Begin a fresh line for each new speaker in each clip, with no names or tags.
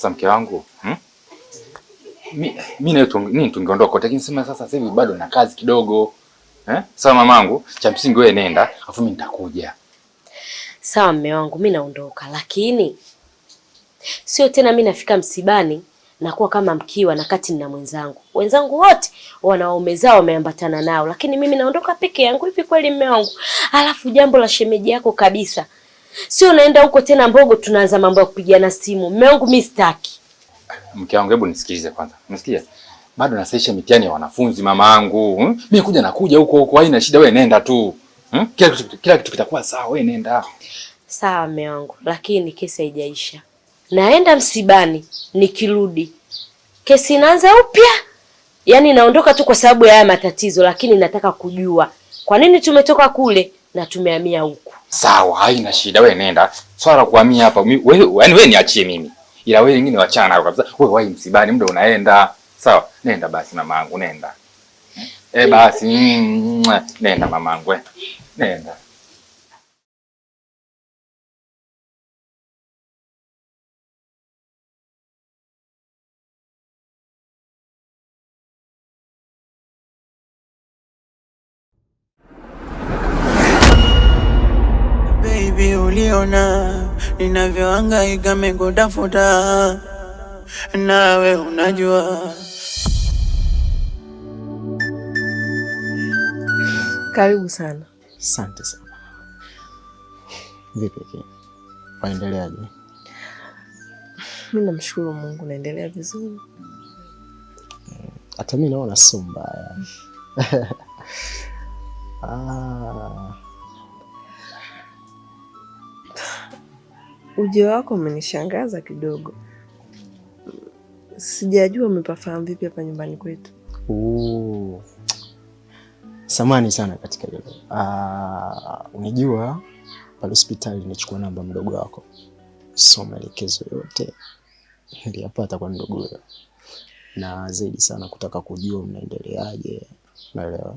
Sasa mke wangu, mimi na nini tungeondoka, lakini sema sasa hivi bado na kazi kidogo. Sawa mamangu, cha msingi wewe nenda, afu mimi nitakuja.
Sawa mume wangu, mimi naondoka, lakini sio tena mimi nafika msibani nakuwa kama mkiwa na kati na mwenzangu. Wenzangu wote wana waume zao wameambatana nao, lakini mimi naondoka peke yangu. Hivi kweli mume wangu? Alafu jambo la shemeji yako kabisa. Sio naenda huko tena Mbogo tunaanza mambo ya kupigana simu. Mume wangu mimi sitaki.
Mke wangu hebu nisikilize kwanza. Unasikia? Bado nasaisha mitihani ya wanafunzi mamaangu. Mimi nakuja huko haina shida, wewe nenda tu. Kila kitu kitakuwa sawa, wewe nenda.
Sawa mume wangu, lakini kesi haijaisha. Naenda msibani, nikirudi kesi inaanza upya. Yaani naondoka tu kwa sababu ya haya matatizo, lakini nataka kujua kwa nini tumetoka kule na tumehamia huku.
Sawa, haina shida, wewe nenda. Swala kuhamia hapa wewe niachie mimi. Ila wewe wengine wachana nayo kabisa. Wewe wahi msibani, muda unaenda. Sawa, nenda basi mamangu, nenda. Basi nenda mamangu, nenda.
Baby, uliona ninavyohangaika nimekutafuta, nawe unajua.
Karibu sana.
Asante sana. Vipi kiki? Waendeleaje?
Mimi namshukuru Mungu naendelea vizuri.
Hata mimi naona sio mbaya.
Ujio wako umenishangaza kidogo. Sijajua umepafahamu vipi hapa nyumbani kwetu.
Samahani sana katika hilo. Unajua pale hospitali nichukua namba mdogo wako. So maelekezo yote niliyapata kwa mdogo huyo. Na zaidi sana kutaka kujua mnaendeleaje. Unaelewa?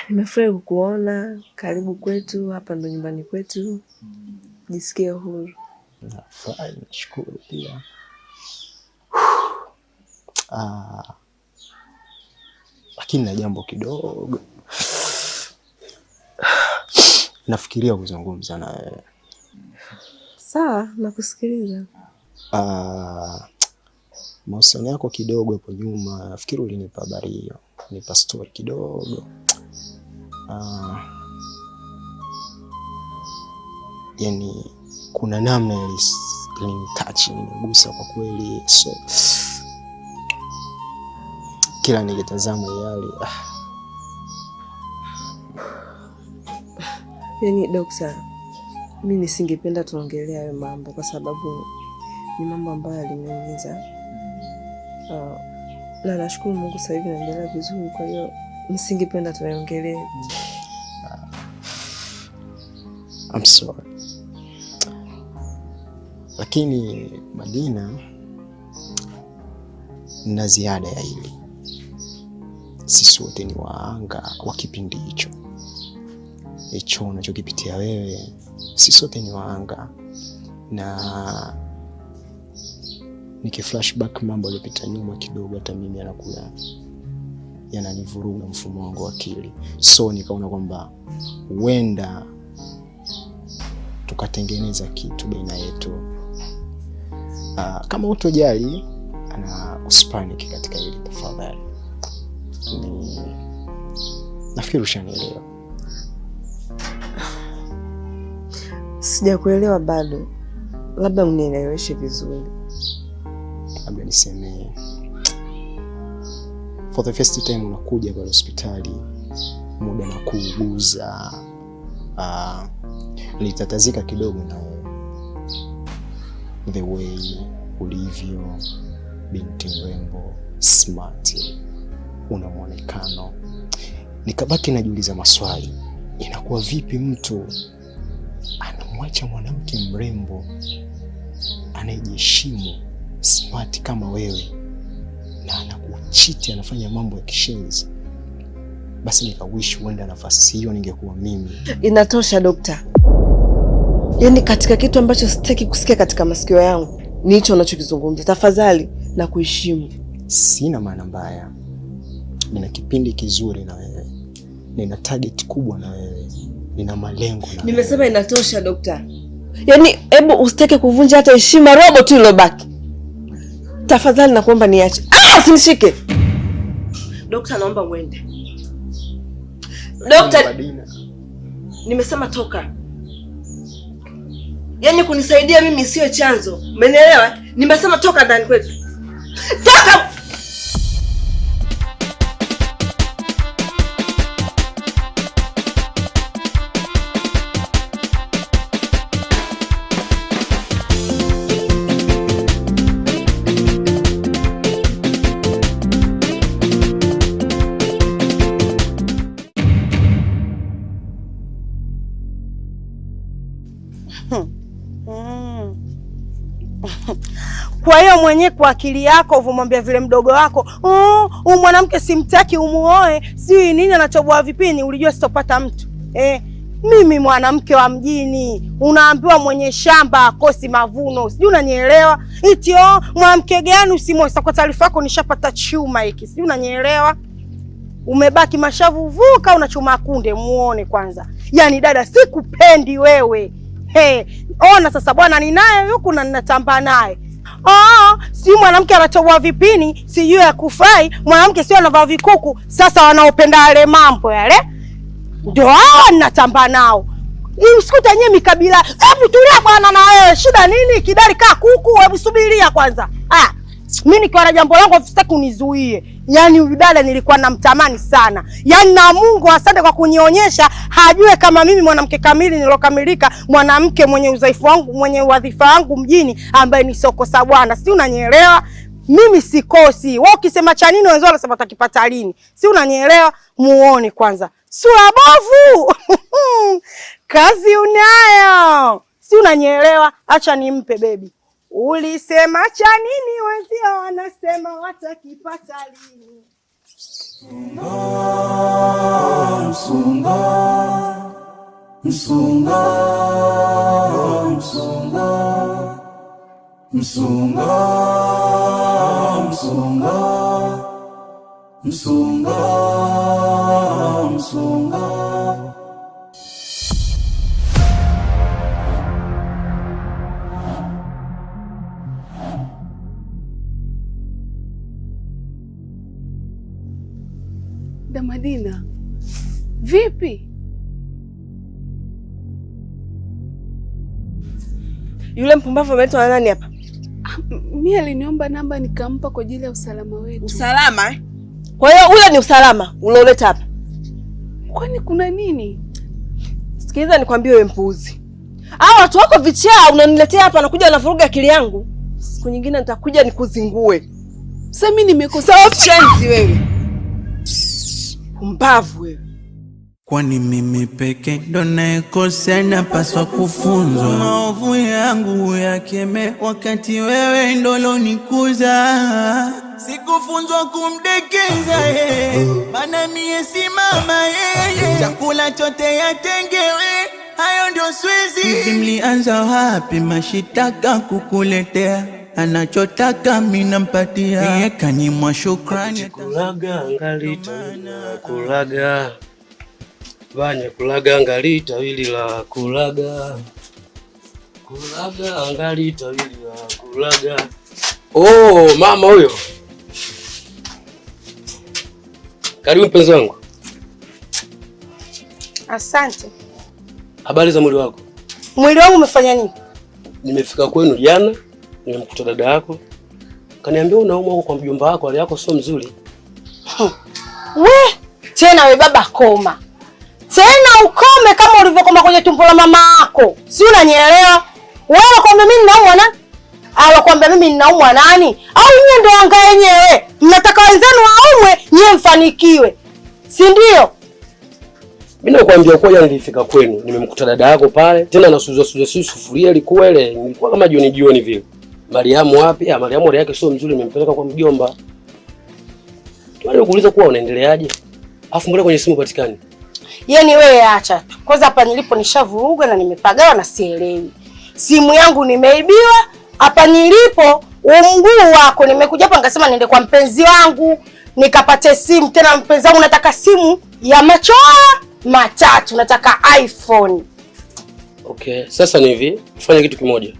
Nimefurahi kukuona. Karibu kwetu, hapa ndo nyumbani kwetu. Jisikie huru.
Nafurahi, nashukuru pia. Lakini na jambo kidogo. Nafikiria kuzungumza na wewe.
Sawa, nakusikiliza.
Mahusiano yako kidogo hapo nyuma, nafikiri ulinipa habari hiyo. Nipa story kidogo. Yani kuna namna ilinitouch, ilinigusa kwa kweli. So kila nikitazama yale
Yani Dokta, mimi nisingependa tuongelea hayo mambo kwa sababu ni mambo ambayo yaliniumiza. Na nashukuru Mungu sasa hivi naendelea vizuri, kwa hiyo nisingependa tuongelee.
I'm sorry. Lakini Madina, na ziada ya hili, sisi wote ni waanga wa kipindi hicho. Hicho unachokipitia wewe, sisi wote ni waanga. Na nikiflashback mambo yaliyopita nyuma kidogo, hata mimi anakuwa yananivuruga mfumo wangu wa akili. So nikaona kwamba huenda tukatengeneza kitu baina yetu. Kama utojali ana usipanic katika hili tafadhali. Nafikiri ushanielewa.
Sijakuelewa bado. Labda unieleweshe vizuri.
Labda niseme, for the first time unakuja kwa hospitali, muda na kuuguza, nilitatazika kidogo na wewe. The way ulivyo, binti mrembo, smart, una muonekano. Nikabaki najiuliza maswali. Inakuwa vipi mtu anamwacha mwanamke mrembo, anayejiheshimu, smart kama wewe, na anakuchiti, anafanya mambo ya kishenzi? Basi nikawish huenda nafasi hiyo ningekuwa mimi.
Inatosha Dokta. Yaani katika kitu ambacho sitaki kusikia katika masikio yangu ni hicho unachokizungumza. Tafadhali na kuheshimu.
Sina maana mbaya. Nina kipindi kizuri na wewe. Nina target kubwa na wewe. Nina malengo na wewe.
Nimesema inatosha dokta. Yaani hebu usitake kuvunja hata heshima robo tu iliyobaki. Tafadhali nakuomba niache. Usinishike. Dokta naomba uende. Dokta, nimesema toka. Yaani kunisaidia mimi sio chanzo. Umenielewa? Nimesema toka ndani kwetu. Toka!
Kwa hiyo mwenyewe kwa akili yako uvumwambia vile mdogo wako, huyu mwanamke simtaki umuoe, sijui nini anachoboa vipini, ulijua sitopata mtu. Mimi mwanamke wa mjini, unaambiwa mwenye shamba akosi mavuno. Sijui unanielewa? Iti mwanamke gani usimwoe? Kwa taarifa yako nishapata chuma hiki. Sijui unanielewa? Umebaki mashavu vuka unachuma kunde muone kwanza. Yaani dada sikupendi wewe. Ona sasa bwana ninaye huku na ninatamba naye. Si mwanamke anatoboa vipini, sijui ya kufai, mwanamke sio anavaa vikuku. Sasa wanaopenda yale mambo yale ndio hao ninatamba nao. Usikute nyewe mikabila. Hebu tulia bwana na wewe. Shida nini? Kidali kaa kuku, hebu subiria kwanza. Mimi nikiwa na jambo langu sitaki unizuie. Yaani udada nilikuwa namtamani sana. Yaani na Mungu asante kwa kunionyesha hajue kama mimi mwanamke kamili nilokamilika, mwanamke mwenye udhaifu wangu, mwenye wadhifa wangu mjini ambaye ni sokosa bwana. Si unanielewa? Mimi sikosi. Wewe ukisema cha nini wenzao wanasema utakipata lini? Si unanielewa? Muone kwanza. Sura bovu. Kazi unayo. Si unanielewa? Acha nimpe baby. Ulisema cha nini wenzio wanasema watakipata lini? Msunga, msunga, msunga, msunga, msunga, msunga, msunga, msunga.
Madina, vipi?
Yule mpumbavu ameletwa na nani hapa?
Mimi aliniomba namba nikampa kwa ajili ya usalama wetu.
Usalama? Kwa hiyo ule ni usalama ulioleta hapa?
Kwani kuna nini?
Sikiliza nikwambie wewe mpuuzi. Hao watu wako vichaa unaniletea hapa na kuja wanavuruga akili yangu. Siku nyingine nitakuja nikuzingue.
Sasa mimi nimekosa
chance wewe. Mbavu wewe.
Kwani mimi peke ndo naekosea, napaswa kufunzwa? Maovu yangu yakeme wakati wewe ndo lonikuza. Sikufunzwa kumdekeza maana mie si mama chakula chote yatengewe, hayo ndio siwezi. Hivi mlianza wapi mashitaka kukuletea? Anachotaka mimi nampatia, yeye kanyimwa shukrani.
Kulaga angalita kulaga vanya kulaga angalita wili la kulaga kulaga angalita wili la kulaga. Mama huyo, karibu mpenzi wangu.
Asante.
Habari za mwili wako?
Mwili wangu umefanya nini?
Nimefika kwenu jana, nimemkuta dada yako. Kaniambia unaumwa huko kwa mjomba wako, hali yako sio mzuri.
Tena we baba koma. Tena ukome kama ulivyokoma kwenye tumbo la mama yako. Si unanielewa? Wewe unakwambia mimi ninaumwa nani? Alokuambia mimi ninaumwa nani? Au nyinyi ndio anga wenyewe? Mnataka wenzenu waumwe, nyinyi mfanikiwe. Si ndio?
Mimi nakwambia kwa jana nilifika kwenu, nimemkuta dada yako pale, tena anasuza sufuria ilikuwa ile, nilikuwa kama jioni vile. Mariamu wapi? Mariamu hali yake sio mzuri, nimempeleka kwa mjomba. Tuanze kuuliza kuwa unaendeleaje? Afu mbona kwenye simu patikani?
Yaani wewe acha tu. Kwanza hapa nilipo nishavurugwa na nimepagawa na sielewi. Simu yangu nimeibiwa, hapa nilipo mguu wako nimekuja hapa nikasema niende kwa mpenzi wangu, nikapate simu tena mpenzi wangu nataka simu ya macho matatu, nataka iPhone.
Okay, sasa ni hivi, tufanye kitu kimoja.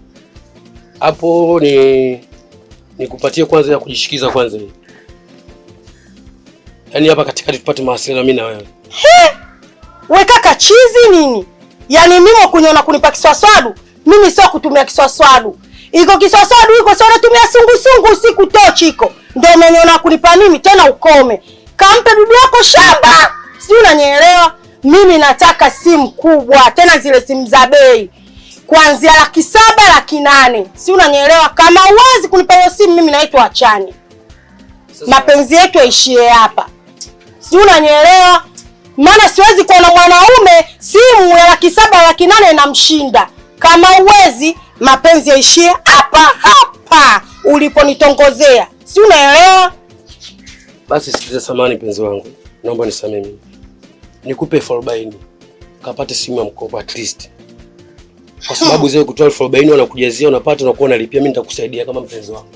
Hapo nikupatie kwanza ya kujishikiza kwanza hii. Yaani hapa katikati tupate mawasiliano mimi na wewe.
Wewe kaka chizi nini? Yaani mimi kuniona kunipa kiswaswadu, mimi sio kutumia kiswaswadu. Iko kiswaswadu iko sio natumia sungu usiku tochi iko. Ndio umeniona kunipa mimi tena ukome. Kampe bibi yako shamba. Sijui unanielewa? Mimi nataka simu kubwa, tena zile simu za bei. Kuanzia 700,000, 800,000. Sijui unanielewa? Kama uwezi kunipa hiyo simu mimi naitwa achani. Mapenzi yetu yaishie hapa. Sijui unanielewa? Maana siwezi kuona mwanaume simu ya 700,000, 800,000 inamshinda. Kama uwezi mapenzi yaishie hapa uliponitongozea. Si unaelewa?
Basi sikiza, samani penzi wangu. Naomba nisamee mimi. Nikupe 40,000 kapate simu ya mkopo at least. Kwa sababu zile kutoa 40,000 wanakujazia unapata unakuwa unalipia, mimi nitakusaidia kama mpenzi wangu.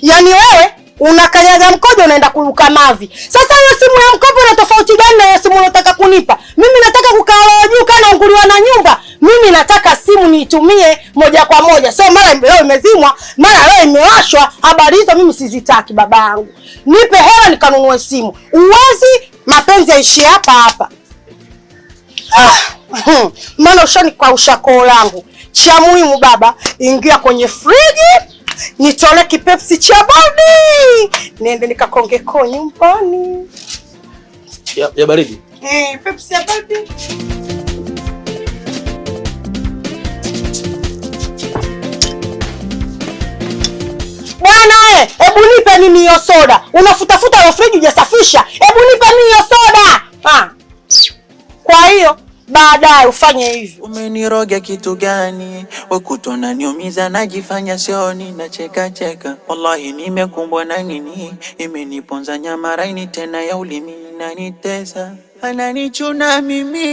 Yaani wewe unakanyaga mkojo unaenda kuruka mavi. Sasa hiyo simu ya mkopo ina tofauti gani na hiyo simu unataka kunipa? Mimi nataka kukaa juu kana unguliwa na nyumba. Mimi nataka simu niitumie moja kwa moja. Sio mara leo imezimwa, mara leo imewashwa. Habari hizo mimi sizitaki babangu. Nipe hela nikanunue simu. Uwezi mapenzi yaishie hapa. Maana ushanikausha koo langu. Cha muhimu baba, ingia kwenye friji, nitole kipepsi cha baridi. Niende nikakonge koo nyumbani.
Ya baridi?
Pepsi ya baridi. Bwana hebu nipe mimi hiyo soda. Unafutafuta hiyo friji hujasafisha. Hebu nipe mimi hiyo soda. Kwa hiyo baadaye ufanye hivi.
Umeniroga kitu gani? Wakutwa naniumiza najifanya sioni na cheka. Wallahi nimekumbwa na nini? Imeniponza nyama raini tena ya ulimi inanitesa. Ananichuna mimi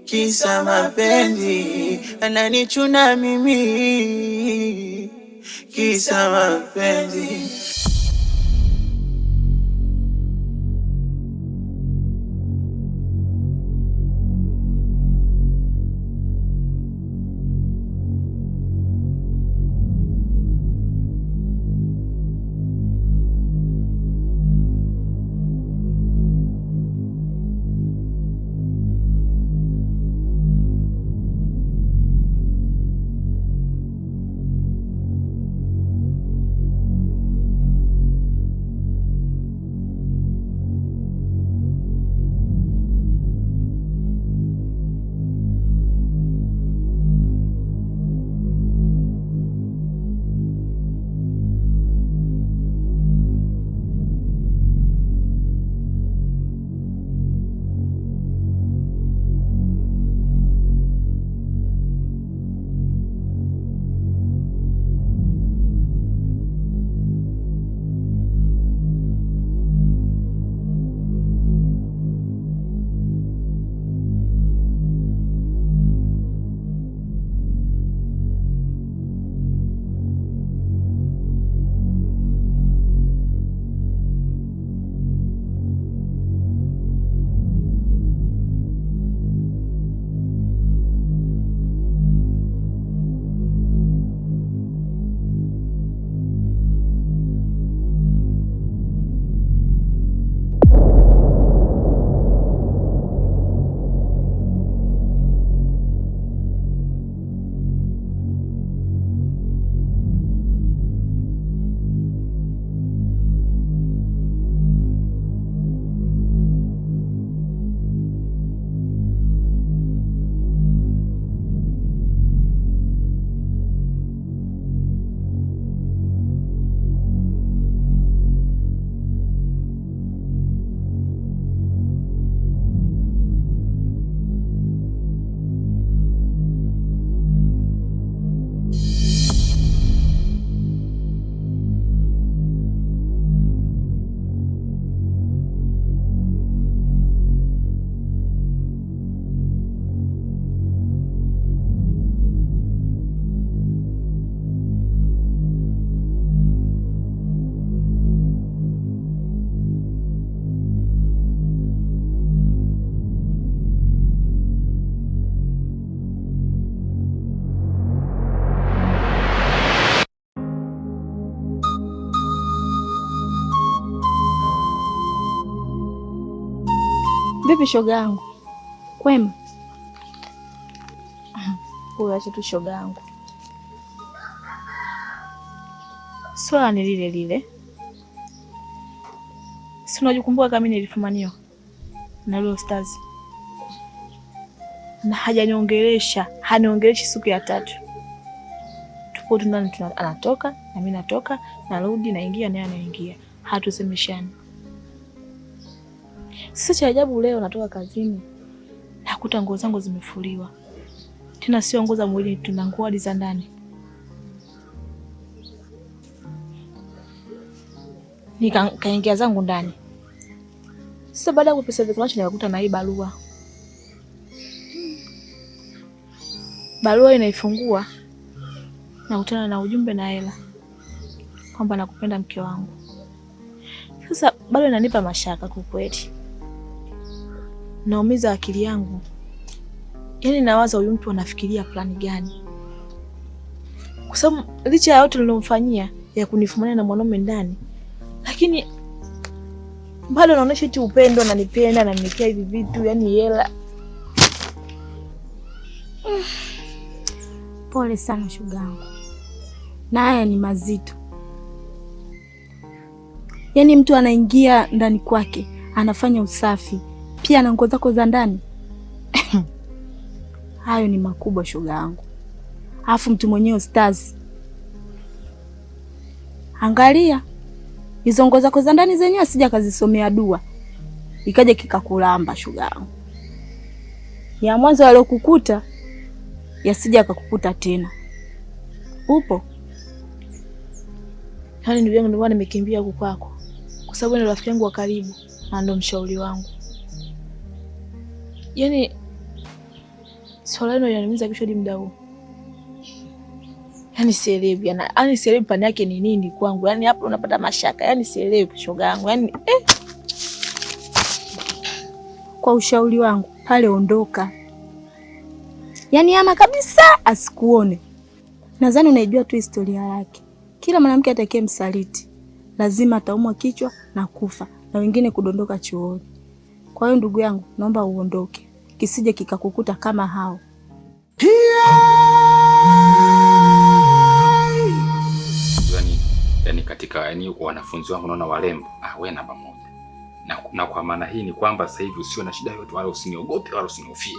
kisa mapenzi. Ananichuna mimi kisa mapenzi.
Vipi shoga yangu? Kwema? Huyo acha tu shoga yangu. Swala ni lile lile. Si unajikumbuka kama mimi nilifumaniwa na yule ustazi? Na hajaniongelesha, haniongeleshi siku ya 3. Tupo tu ndani anatoka, na mimi natoka, narudi, naingia naye anaingia. Hatusemeshani. Sasa cha ajabu leo natoka kazini, nakuta nguo zangu zimefuliwa. Tena sio nguo za mwili, tuna nguo hadi za ndani. Nikaingia zangu ndani. Sasa baada ya kupesa vitu macho nikakuta na hii barua. Barua inaifungua, nakutana na ujumbe na hela kwamba nakupenda mke wangu. Sasa bado inanipa mashaka kwa kweli. Naumiza akili yangu. Yaani nawaza huyu mtu anafikiria plani gani? Kwa sababu licha ya yote nilomfanyia ya kunifumania na mwanaume ndani, lakini bado anaonyesha eti upendo, ananipenda, ananiletea hivi vitu, yani hela. Pole sana shogangu. Na haya ni mazito. Yaani mtu anaingia ndani kwake, anafanya usafi, pia ana nguo zako za ndani. Hayo ni makubwa shogangu. Alafu mtu mwenyewe ustazi. Angalia. Hizo nguo zako za ndani zenyewe asija kazisomea dua. Ikaje kikakulamba shogangu. Ya mwanzo waliokukuta yasija akakukuta tena. Upo?
Yaani ndugu yangu ndio nimekimbia huko kwako. Kwa sababu ni rafiki yangu wa karibu na ndo mshauri wangu. Yaani swala hilo linaniumiza kichwa hadi muda huu. Yaani sielewi, yaani sielewi pani yake ni nini kwangu. Yaani hapo unapata mashaka. Yaani sielewi shoga yangu. Yaani
Kwa ushauri wangu, pale ondoka. Yaani ama kabisa asikuone. Nadhani unaijua tu historia yake. Kila mwanamke atakaye msaliti lazima ataumwa kichwa na kufa na wengine kudondoka chooni. Kwa hiyo ndugu yangu, naomba uondoke. Kisije kikakukuta kama hao.
Yani katika wanafunzi wangu naona warembo, wewe namba moja. Na kwa maana hii ni kwamba sasa hivi usiwe na shida yote, wala usiniogope wala usinihofie.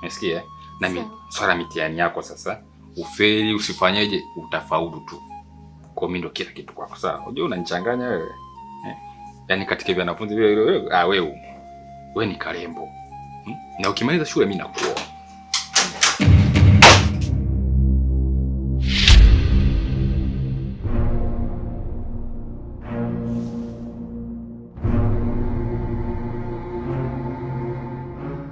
Unasikia? Na swala mitihani yako sasa, ufeli usifanyeje, utafaulu tu. Kwa mimi ndo kila kitu kwako, sawa? Unajua unanichanganya wewe. Yaani katika wanafunzi wewe ni karembo. Na ukimaliza shule mimi nakuoa.